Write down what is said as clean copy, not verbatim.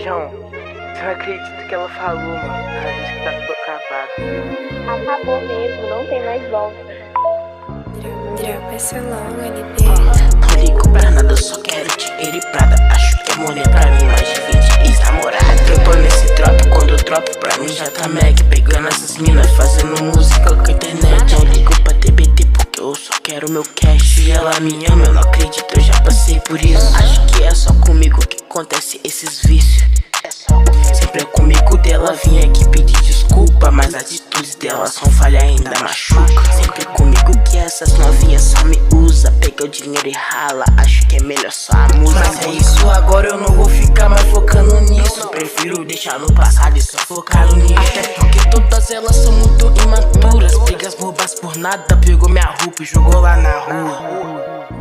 João, você não acredita que ela falou, mano? Ela disse que tá tudo acabado. Acabou mesmo, não tem mais volta. Dropa essa longa, LP. Não ligo pra nada, eu só quero dinheiro e prada. Acho que é mulher pra mim, mais de 20 ex-namorada. Eu tô nesse drop, quando eu dropo pra mim já tá meg. Pegando essas minas, fazendo música com a internet. Não ligo pra TBT porque eu só quero meu cash. E ela me ama, eu não acredito, eu já passei por isso. Acho que é só comigo que acontece esses vícios. Sempre é comigo dela, vim aqui pedir desculpa, mas as atitudes dela são falha, ainda machuca. Sempre comigo que essas novinhas só me usa. Pega o dinheiro e rala, acho que é melhor só a música. Mas é isso, agora eu não vou ficar mais focando nisso. Prefiro deixar no passado e só focar no nicho. Até porque todas elas são muito imaturas. Brigas bobas por nada, pegou minha roupa e jogou lá na rua.